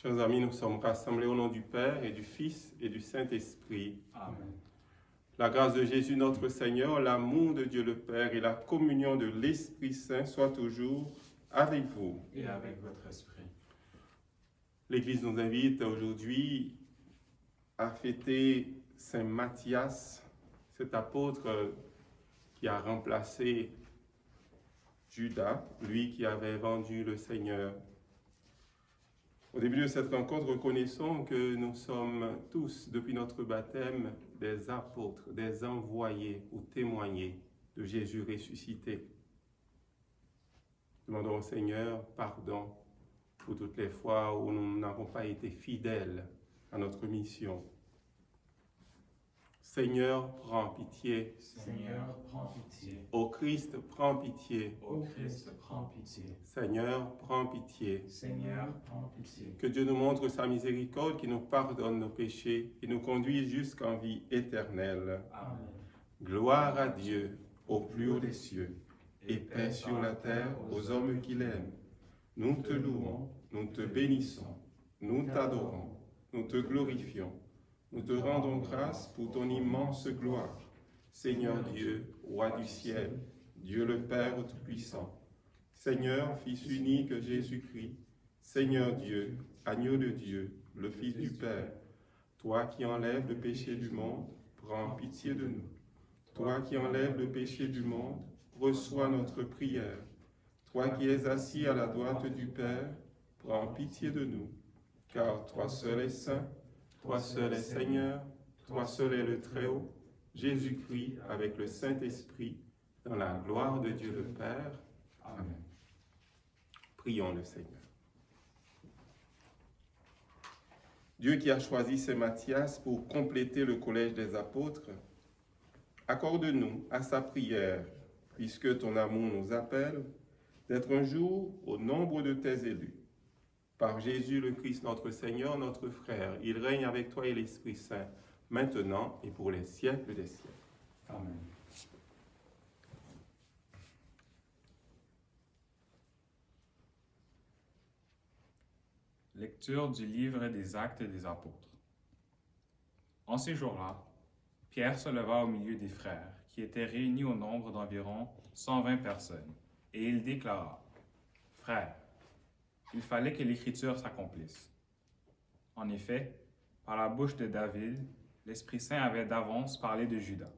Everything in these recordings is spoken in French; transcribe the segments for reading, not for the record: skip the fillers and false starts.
Chers amis, nous sommes rassemblés au nom du Père et du Fils et du Saint-Esprit. Amen. La grâce de Jésus notre Seigneur, l'amour de Dieu le Père et la communion de l'Esprit Saint soient toujours avec vous. Et avec votre esprit. L'Église nous invite aujourd'hui à fêter Saint Matthias, cet apôtre qui a remplacé Judas, lui qui avait vendu le Seigneur. Au début de cette rencontre, reconnaissons que nous sommes tous, depuis notre baptême, des apôtres, des envoyés pour témoigner de Jésus ressuscité. Demandons au Seigneur pardon pour toutes les fois où nous n'avons pas été fidèles à notre mission. Seigneur, prends pitié. Seigneur, prends pitié. Ô Christ, prends pitié. Ô Christ, prends pitié. Seigneur, prends pitié. Seigneur, prends pitié. Que Dieu nous montre sa miséricorde, qui nous pardonne nos péchés et nous conduise jusqu'en vie éternelle. Amen. Gloire à Dieu, au plus haut des cieux, et paix sur la terre aux hommes qu'il aime. Nous te louons, nous te bénissons, nous t'adorons, nous te glorifions. Nous te rendons grâce pour ton immense gloire. Seigneur Dieu, Roi du ciel, Dieu le Père Tout-Puissant. Seigneur, Fils unique Jésus-Christ, Seigneur Dieu, Agneau de Dieu, le Fils du Père, toi qui enlèves le péché du monde, prends pitié de nous. Toi qui enlèves le péché du monde, reçois notre prière. Toi qui es assis à la droite du Père, prends pitié de nous. Car toi seul es saint, toi seul es Seigneur, toi seul es le Très-Haut, Jésus-Christ avec le Saint-Esprit, dans la gloire de Dieu le Père. Amen. Prions le Seigneur. Dieu qui a choisi Saint Matthias pour compléter le collège des apôtres, accorde-nous à sa prière, puisque ton amour nous appelle, d'être un jour au nombre de tes élus. Par Jésus le Christ, notre Seigneur, notre frère, il règne avec toi et l'Esprit Saint, maintenant et pour les siècles des siècles. Amen. Lecture du livre des Actes des Apôtres. En ces jours-là, Pierre se leva au milieu des frères, qui étaient réunis au nombre d'environ 120 personnes, et il déclara: « Frères, il fallait que l'Écriture s'accomplisse. En effet, par la bouche de David, l'Esprit Saint avait d'avance parlé de Judas,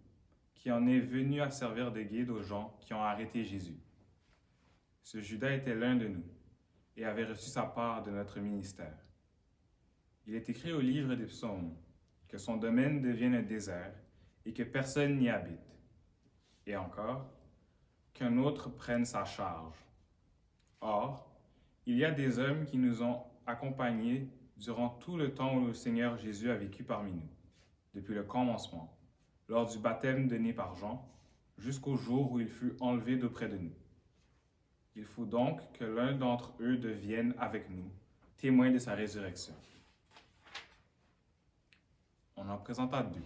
qui en est venu à servir de guide aux gens qui ont arrêté Jésus. Ce Judas était l'un de nous et avait reçu sa part de notre ministère. Il est écrit au livre des psaumes que son domaine devienne un désert et que personne n'y habite. Et encore, qu'un autre prenne sa charge. Or, il y a des hommes qui nous ont accompagnés durant tout le temps où le Seigneur Jésus a vécu parmi nous, depuis le commencement, lors du baptême donné par Jean, jusqu'au jour où il fut enlevé d'auprès de nous. Il faut donc que l'un d'entre eux devienne avec nous témoin de sa résurrection. » On en présenta deux: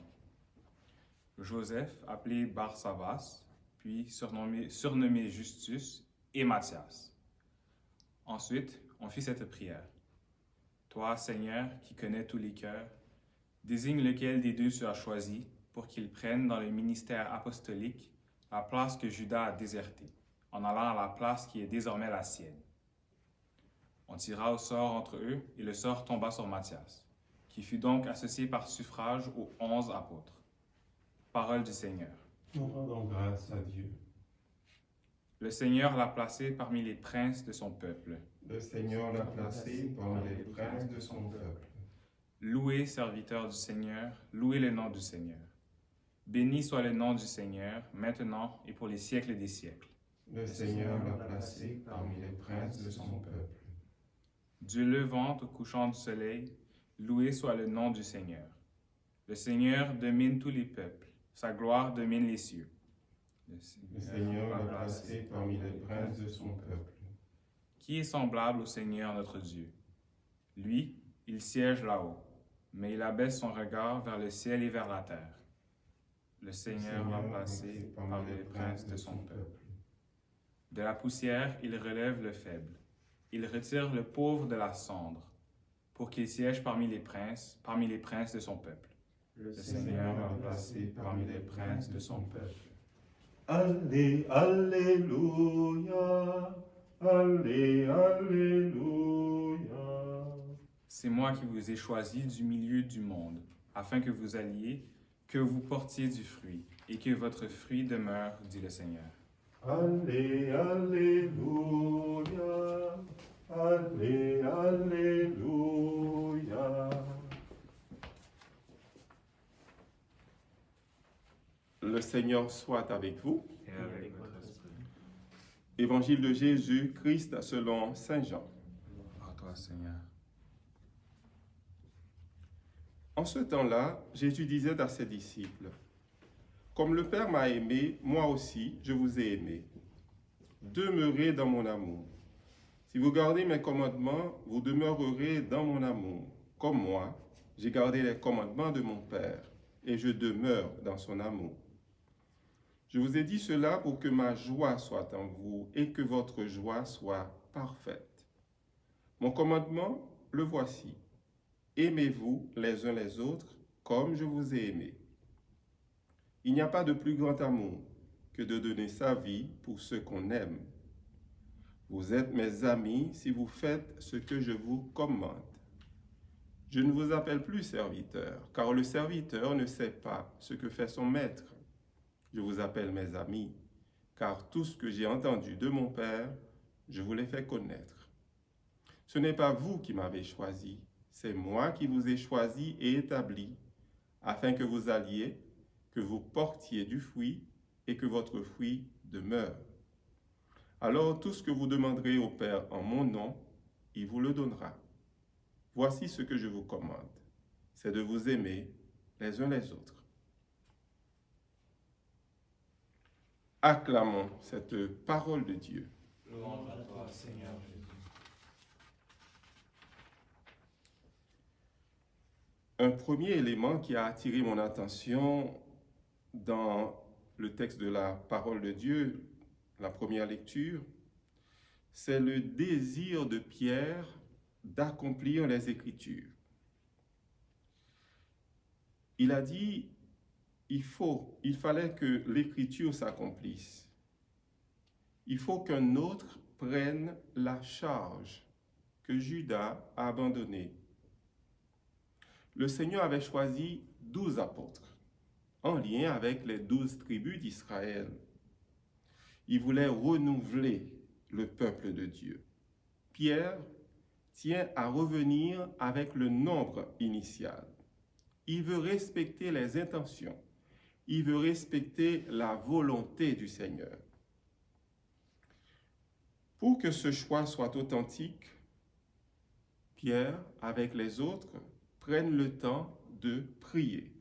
Joseph, appelé Barsabas, puis surnommé Justus, et Matthias. Ensuite, on fit cette prière. Toi, Seigneur, qui connais tous les cœurs, désigne lequel des deux tu as choisi pour qu'il prenne dans le ministère apostolique la place que Judas a désertée, en allant à la place qui est désormais la sienne. On tira au sort entre eux, et le sort tomba sur Matthias, qui fut donc associé par suffrage aux 11 apôtres. Parole du Seigneur. Nous rendons grâce à Dieu. Le Seigneur l'a placé parmi les princes de son peuple. Le Seigneur l'a placé parmi les princes de son peuple. Louez, serviteurs du Seigneur, louez le nom du Seigneur. Béni soit le nom du Seigneur, maintenant et pour les siècles des siècles. Le Seigneur l'a placé parmi les princes de son peuple. Du levant au couchant du soleil, loué soit le nom du Seigneur. Le Seigneur domine tous les peuples, sa gloire domine les cieux. Le Seigneur l'a placé parmi les princes de son peuple. Qui est semblable au Seigneur notre Dieu? Lui, il siège là-haut, mais il abaisse son regard vers le ciel et vers la terre. Le Seigneur l'a placé parmi les princes de son peuple. De la poussière, il relève le faible. Il retire le pauvre de la cendre, pour qu'il siège parmi les princes de son peuple. Le Seigneur l'a placé parmi les princes de son peuple. Alléluia, Alléluia. C'est moi qui vous ai choisi du milieu du monde, afin que vous alliez, que vous portiez du fruit, et que votre fruit demeure, dit le Seigneur. Alléluia, Alléluia. Le Seigneur soit avec vous. Et avec votre esprit. Évangile de Jésus-Christ selon Saint Jean. À toi, Seigneur. En ce temps-là, Jésus disait à ses disciples, « Comme le Père m'a aimé, moi aussi, je vous ai aimé. Demeurez dans mon amour. Si vous gardez mes commandements, vous demeurerez dans mon amour. Comme moi, j'ai gardé les commandements de mon Père, et je demeure dans son amour. Je vous ai dit cela pour que ma joie soit en vous et que votre joie soit parfaite. Mon commandement, le voici. Aimez-vous les uns les autres comme je vous ai aimé. Il n'y a pas de plus grand amour que de donner sa vie pour ceux qu'on aime. Vous êtes mes amis si vous faites ce que je vous commande. Je ne vous appelle plus serviteur, car le serviteur ne sait pas ce que fait son maître. Je vous appelle mes amis, car tout ce que j'ai entendu de mon Père, je vous l'ai fait connaître. Ce n'est pas vous qui m'avez choisi, c'est moi qui vous ai choisi et établi, afin que vous alliez, que vous portiez du fruit et que votre fruit demeure. Alors tout ce que vous demanderez au Père en mon nom, il vous le donnera. Voici ce que je vous commande, c'est de vous aimer les uns les autres. Acclamons cette parole de Dieu. Louange à toi, Seigneur Jésus. Un premier élément qui a attiré mon attention dans le texte de la parole de Dieu, la première lecture, c'est le désir de Pierre d'accomplir les Écritures. Il a dit, il fallait que l'Écriture s'accomplisse. Il faut qu'un autre prenne la charge que Judas a abandonnée. Le Seigneur avait choisi 12 apôtres, en lien avec les 12 tribus d'Israël. Il voulait renouveler le peuple de Dieu. Pierre tient à revenir avec le nombre initial. Il veut respecter les intentions. Il veut respecter la volonté du Seigneur. Pour que ce choix soit authentique, Pierre, avec les autres, prennent le temps de prier.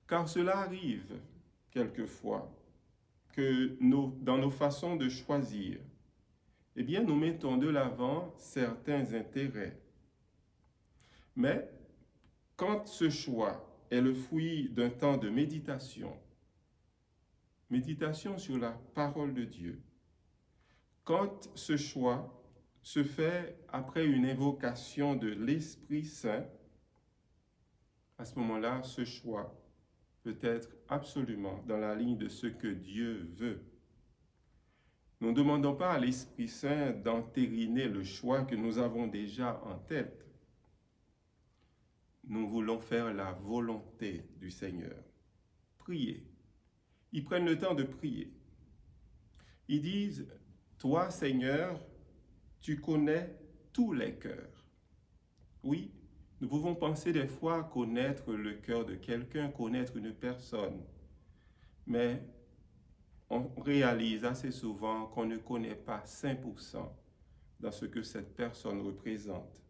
Car cela arrive quelquefois que dans nos façons de choisir, eh bien, nous mettons de l'avant certains intérêts. Mais quand ce choix est le fruit d'un temps de méditation sur la parole de Dieu, quand ce choix se fait après une invocation de l'Esprit Saint, à ce moment-là, ce choix peut être absolument dans la ligne de ce que Dieu veut. Nous ne demandons pas à l'Esprit Saint d'entériner le choix que nous avons déjà en tête. Nous voulons faire la volonté du Seigneur. Prier. Ils prennent le temps de prier. Ils disent, « Toi, Seigneur, tu connais tous les cœurs. » Oui, nous pouvons penser des fois connaître le cœur de quelqu'un, connaître une personne, mais on réalise assez souvent qu'on ne connaît pas 5% dans ce que cette personne représente.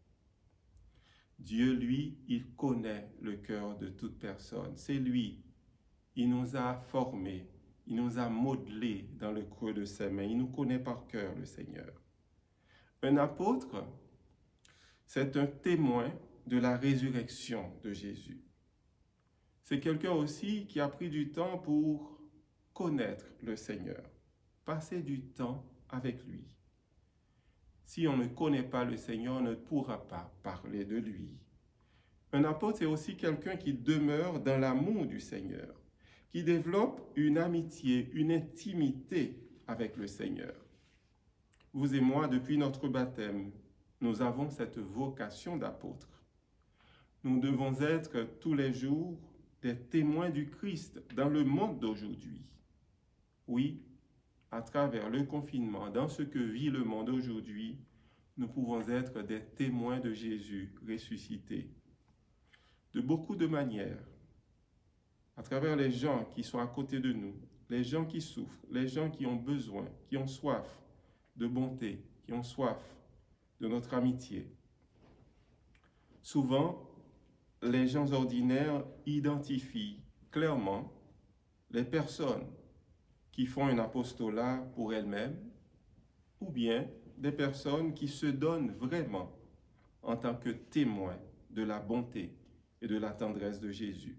Dieu, lui, il connaît le cœur de toute personne. C'est lui. Il nous a formés, il nous a modelés dans le creux de ses mains. Il nous connaît par cœur, le Seigneur. Un apôtre, c'est un témoin de la résurrection de Jésus. C'est quelqu'un aussi qui a pris du temps pour connaître le Seigneur, passer du temps avec lui. Si on ne connaît pas le Seigneur, on ne pourra pas parler de lui. Un apôtre est aussi quelqu'un qui demeure dans l'amour du Seigneur, qui développe une amitié, une intimité avec le Seigneur. Vous et moi, depuis notre baptême, nous avons cette vocation d'apôtre. Nous devons être tous les jours des témoins du Christ dans le monde d'aujourd'hui. Oui, à travers le confinement, dans ce que vit le monde aujourd'hui, nous pouvons être des témoins de Jésus ressuscité. De beaucoup de manières, à travers les gens qui sont à côté de nous, les gens qui souffrent, les gens qui ont besoin, qui ont soif de bonté, qui ont soif de notre amitié. Souvent, les gens ordinaires identifient clairement les personnes qui font un apostolat pour elles-mêmes, ou bien des personnes qui se donnent vraiment en tant que témoins de la bonté et de la tendresse de Jésus.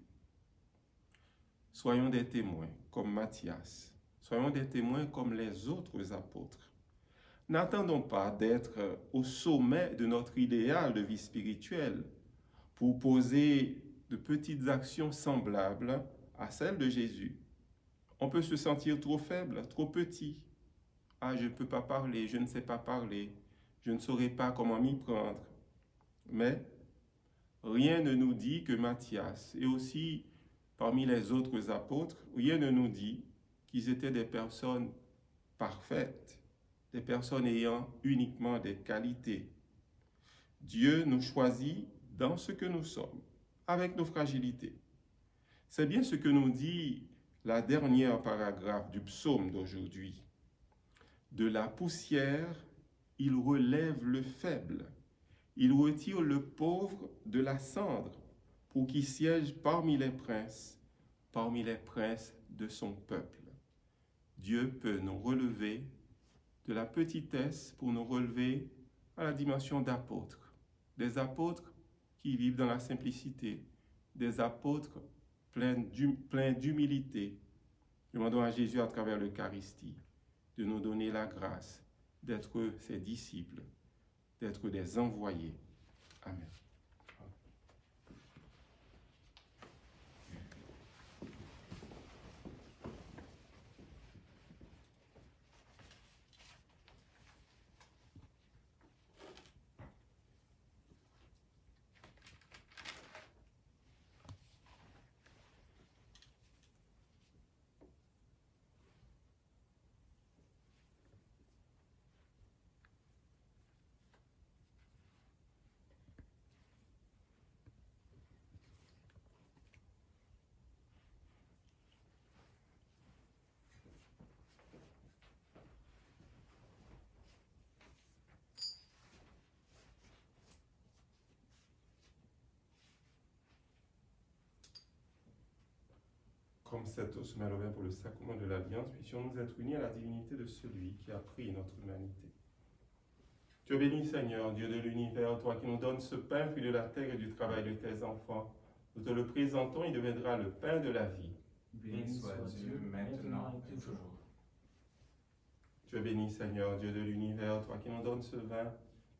Soyons des témoins comme Matthias, soyons des témoins comme les autres apôtres. N'attendons pas d'être au sommet de notre idéal de vie spirituelle pour poser de petites actions semblables à celles de Jésus. On peut se sentir trop faible, trop petit. Ah, je ne peux pas parler, je ne sais pas parler, je ne saurais pas comment m'y prendre. Mais rien ne nous dit que Matthias, et aussi parmi les autres apôtres, rien ne nous dit qu'ils étaient des personnes parfaites, des personnes ayant uniquement des qualités. Dieu nous choisit dans ce que nous sommes, avec nos fragilités. C'est bien ce que nous dit la dernière paragraphe du psaume d'aujourd'hui. De la poussière, il relève le faible. Il retire le pauvre de la cendre pour qu'il siège parmi les princes de son peuple. Dieu peut nous relever de la petitesse pour nous relever à la dimension d'apôtres. Des apôtres qui vivent dans la simplicité, des apôtres pleins d'humilité. Demandons à Jésus à travers l'Eucharistie de nous donner la grâce d'être ses disciples, d'être des envoyés. Amen. Comme cet eau se met pour le sacrement de l'Alliance, puissions-nous être unis à la divinité de celui qui a pris notre humanité. Tu es béni, Seigneur, Dieu de l'univers, toi qui nous donnes ce pain, fruit de la terre et du travail de tes enfants. Nous te le présentons, il deviendra le pain de la vie. Béni soit Dieu, maintenant et toujours. Tu es béni, Seigneur, Dieu de l'univers, toi qui nous donnes ce vin,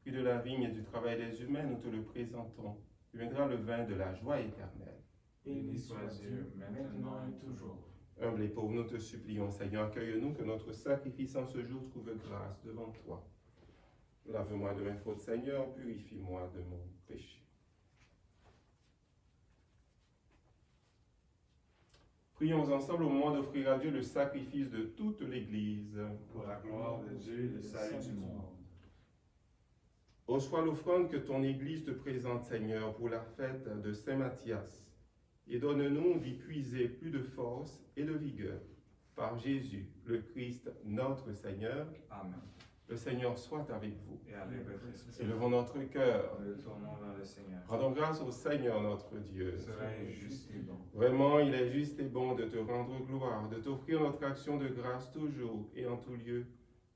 fruit de la vigne et du travail des humains, nous te le présentons. Il deviendra le vin de la joie éternelle. Béni soit Dieu, maintenant et toujours. Humble et pauvre, nous te supplions, Seigneur, accueille-nous, que notre sacrifice en ce jour trouve grâce devant toi. Lave-moi de mes fautes, Seigneur, purifie-moi de mon péché. Prions ensemble au moment d'offrir à Dieu le sacrifice de toute l'Église. Pour la gloire de Dieu et le salut du monde. Reçois l'offrande que ton Église te présente, Seigneur, pour la fête de Saint Matthias, et donne-nous d'y puiser plus de force et de vigueur. Par Jésus, le Christ, notre Seigneur. Amen. Le Seigneur soit avec vous. Et avec votre esprit. Élevons notre cœur. Nous le tournons vers le Seigneur. Rendons grâce au Seigneur notre Dieu. Cela est juste et bon. Vraiment, il est juste et bon de te rendre gloire, de t'offrir notre action de grâce toujours et en tout lieu.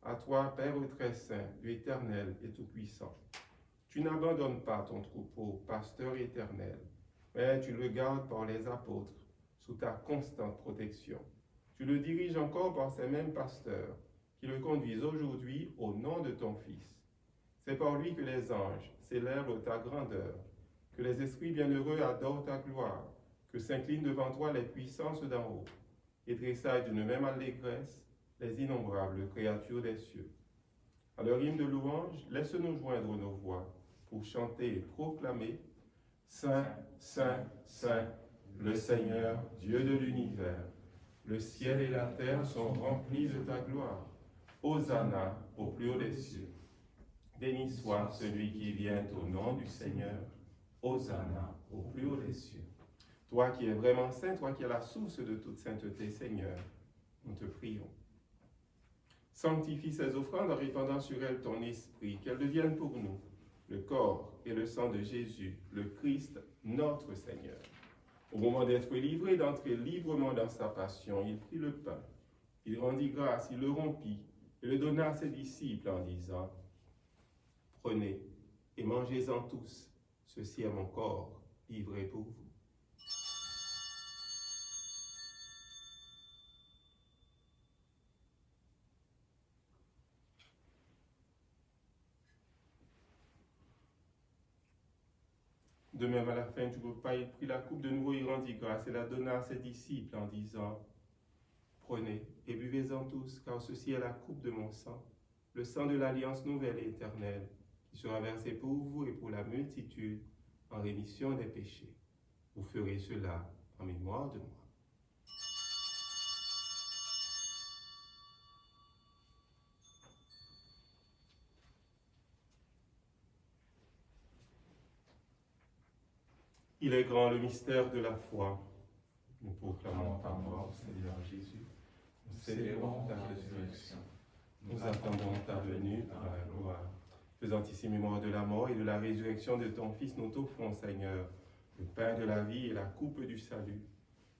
À toi, Père très saint, Dieu éternel et tout-puissant. Tu n'abandonnes pas ton troupeau, pasteur éternel, mais tu le gardes par les apôtres, sous ta constante protection. Tu le diriges encore par ces mêmes pasteurs, qui le conduisent aujourd'hui au nom de ton Fils. C'est par lui que les anges célèbrent ta grandeur, que les esprits bienheureux adorent ta gloire, que s'inclinent devant toi les puissances d'en haut, et tressaillent d'une même allégresse les innombrables créatures des cieux. À leur hymne de louange, laisse-nous joindre nos voix pour chanter et proclamer Saint, Saint, Saint, le Seigneur, Dieu de l'univers. Le ciel et la terre sont remplis de ta gloire. Hosanna au plus haut des cieux. Béni soit celui qui vient au nom du Seigneur. Hosanna au plus haut des cieux. Toi qui es vraiment saint, toi qui es la source de toute sainteté, Seigneur, nous te prions. Sanctifie ces offrandes en répandant sur elles ton esprit, qu'elles deviennent pour nous le corps et le sang de Jésus, le Christ, notre Seigneur. Au moment d'être livré, d'entrer librement dans sa passion, il prit le pain, il rendit grâce, il le rompit et le donna à ses disciples en disant « Prenez et mangez-en tous, ceci est mon corps livré pour vous. » De même, à la fin du repas, il prit la coupe de nouveau, il rendit grâce et la donna à ses disciples en disant « Prenez et buvez-en tous, car ceci est la coupe de mon sang, le sang de l'alliance nouvelle et éternelle, qui sera versé pour vous et pour la multitude en rémission des péchés. Vous ferez cela en mémoire de moi. » Il est grand le mystère de la foi. Nous proclamons ta mort, Seigneur Jésus. Nous célébrons ta résurrection. Nous attendons ta venue dans la gloire. Faisant ici mémoire de la mort et de la résurrection de ton Fils, nous t'offrons, Seigneur, le pain de la vie et la coupe du salut.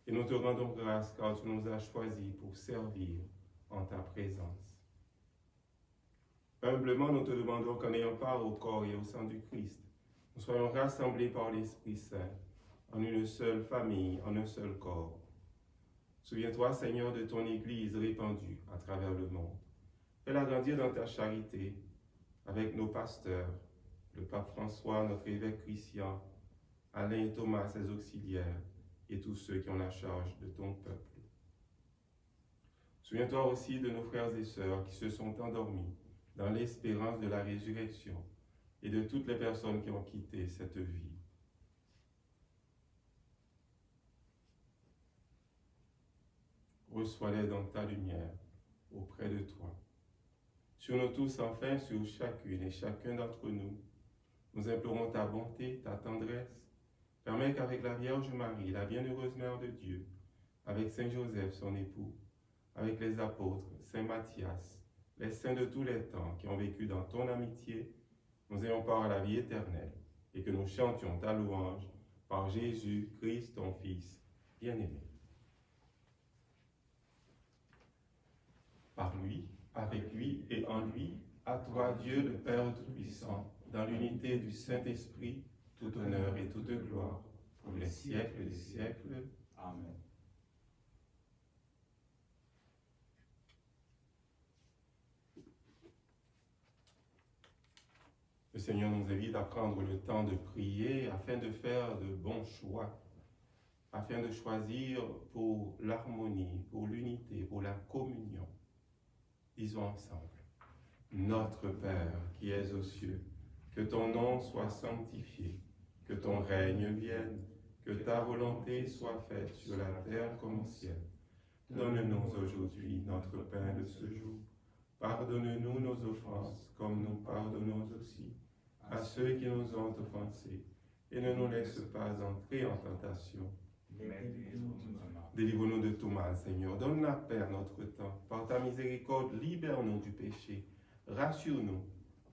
Et nous te rendons grâce car tu nous as choisis pour servir en ta présence. Humblement, nous te demandons qu'en ayant part au corps et au sang du Christ, nous soyons rassemblés par l'Esprit Saint, en une seule famille, en un seul corps. Souviens-toi, Seigneur, de ton Église répandue à travers le monde. Fais-la grandir dans ta charité, avec nos pasteurs, le pape François, notre évêque Christian, Alain et Thomas, ses auxiliaires, et tous ceux qui ont la charge de ton peuple. Souviens-toi aussi de nos frères et sœurs qui se sont endormis dans l'espérance de la résurrection, et de toutes les personnes qui ont quitté cette vie. Reçois-les dans ta lumière, auprès de toi. Sur nous tous, enfin, sur chacune et chacun d'entre nous, nous implorons ta bonté, ta tendresse. Permets qu'avec la Vierge Marie, la bienheureuse Mère de Dieu, avec Saint Joseph, son époux, avec les apôtres, Saint Matthias, les saints de tous les temps qui ont vécu dans ton amitié, nous ayons part à la vie éternelle et que nous chantions ta louange par Jésus Christ, ton Fils bien-aimé. Par lui, avec lui et en lui, à toi Dieu le Père Tout-Puissant, dans l'unité du Saint-Esprit, tout honneur et toute gloire, pour les siècles des siècles. Amen. Le Seigneur nous invite à prendre le temps de prier afin de faire de bons choix, afin de choisir pour l'harmonie, pour l'unité, pour la communion. Disons ensemble, Notre Père qui es aux cieux, que ton nom soit sanctifié, que ton règne vienne, que ta volonté soit faite sur la terre comme au ciel. Donne-nous aujourd'hui notre pain de ce jour. Pardonne-nous nos offenses, comme nous pardonnons aussi à ceux qui nous ont offensés, et ne nous laisse pas entrer en tentation. Délivre-nous de tout mal, Seigneur. Donne la paix à notre temps. Par ta miséricorde, libère-nous du péché. Rassure-nous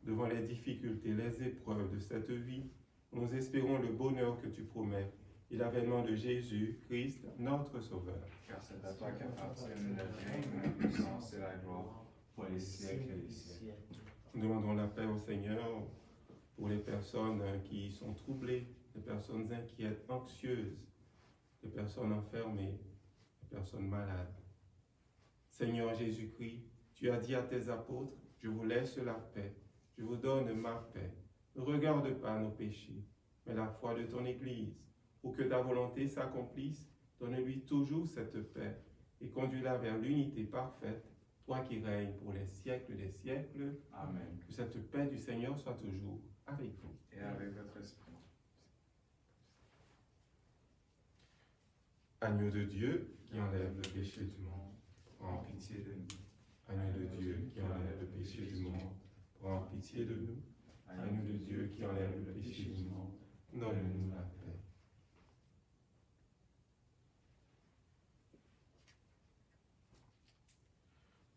devant les difficultés, les épreuves de cette vie. Nous espérons le bonheur que tu promets et l'avènement de Jésus, Christ, notre Sauveur. Car c'est à toi qu'appartiennent le règne, la puissance et la gloire, pour les siècles et les siècles. Nous demandons la paix au Seigneur pour les personnes qui sont troublées, les personnes inquiètes, anxieuses, les personnes enfermées, les personnes malades. Seigneur Jésus-Christ, tu as dit à tes apôtres, je vous laisse la paix, je vous donne ma paix. Ne regarde pas nos péchés, mais la foi de ton Église. Pour que ta volonté s'accomplisse, donne-lui toujours cette paix et conduis-la vers l'unité parfaite, toi qui règnes pour les siècles des siècles. Amen. Que cette paix du Seigneur soit toujours avec vous. Et avec votre esprit. Agneau de Dieu qui enlève le péché du monde, En prends pitié de nous. Agneau de Dieu qui enlève le péché du monde, prends pitié de nous. Agneau de Dieu qui enlève le péché du monde, donne-nous la paix.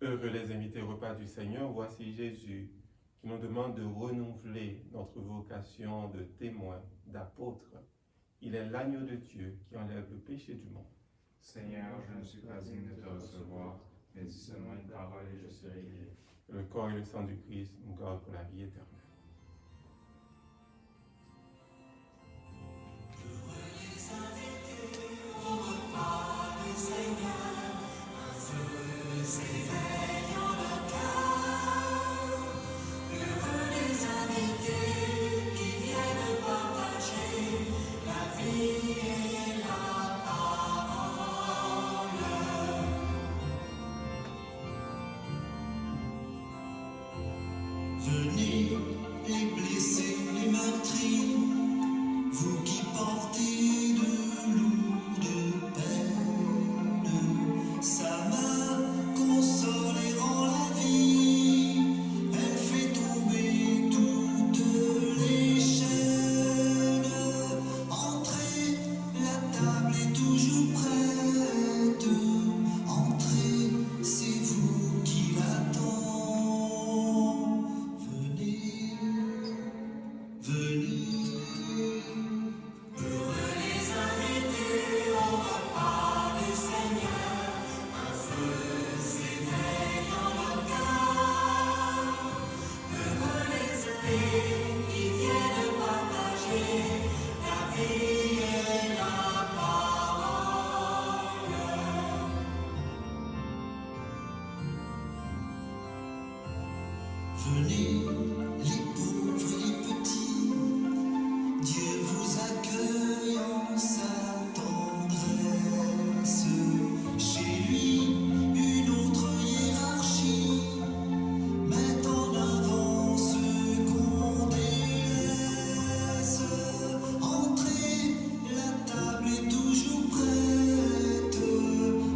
Heureux les invités au repas du Seigneur, voici Jésus qui nous demande de renouveler notre vocation de témoin, d'apôtre. Il est l'agneau de Dieu qui enlève le péché du monde. Seigneur, je ne suis pas digne de te recevoir, mais dis seulement une parole et je serai guéri. Que le corps et le sang du Christ nous gardent pour la vie éternelle. Venez les blessés, les meurtris, vous qui portez de lourdes peines. Sa main console et rend la vie, elle fait tomber toutes les chaînes. Entrez, la table est toujours prête. Entrez, c'est vous qui l'attendez. Venez, les pauvres et les petits, Dieu vous accueille en sa tendresse. Chez lui, une autre hiérarchie met en avant ce qu'on délaisse. Entrez, la table est toujours prête.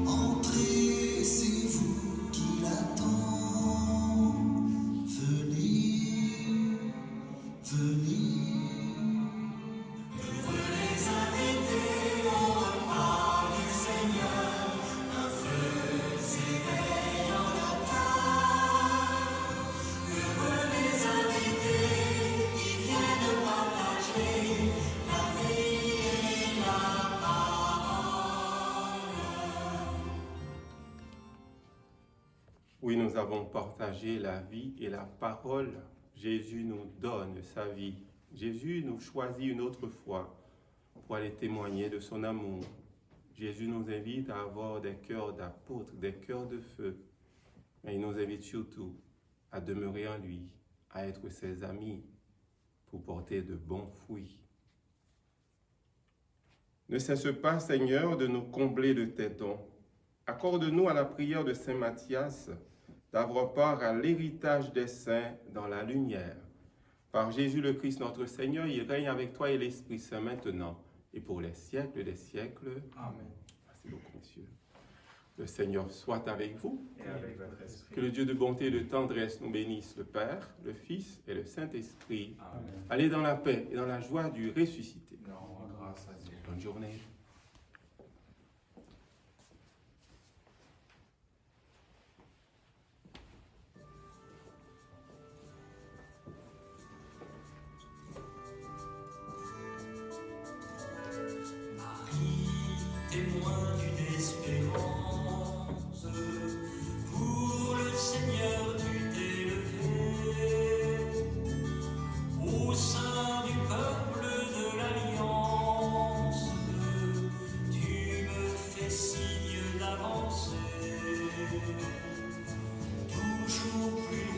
Entrez, c'est vous qui l'attendez. Oui, nous avons partagé la vie et la parole. Jésus nous donne sa vie. Jésus nous choisit une autre fois pour aller témoigner de son amour. Jésus nous invite à avoir des cœurs d'apôtres, des cœurs de feu. Mais il nous invite surtout à demeurer en lui, à être ses amis pour porter de bons fruits. Ne cesse pas, Seigneur, de nous combler de tes dons. Accorde-nous à la prière de Saint Matthias d'avoir part à l'héritage des saints dans la lumière. Par Jésus le Christ notre Seigneur, il règne avec toi et l'Esprit Saint maintenant et pour les siècles des siècles. Amen. Merci beaucoup, messieurs. Le Seigneur soit avec vous. Et avec votre esprit. Que le Dieu de bonté et de tendresse nous bénisse, le Père, le Fils et le Saint-Esprit. Amen. Allez dans la paix et dans la joie du ressuscité. Nous rendons grâce à Dieu. Bonne journée. Témoin d'une espérance, pour le Seigneur tu t'es levé, au sein du peuple de l'Alliance, tu me fais signe d'avancer, toujours plus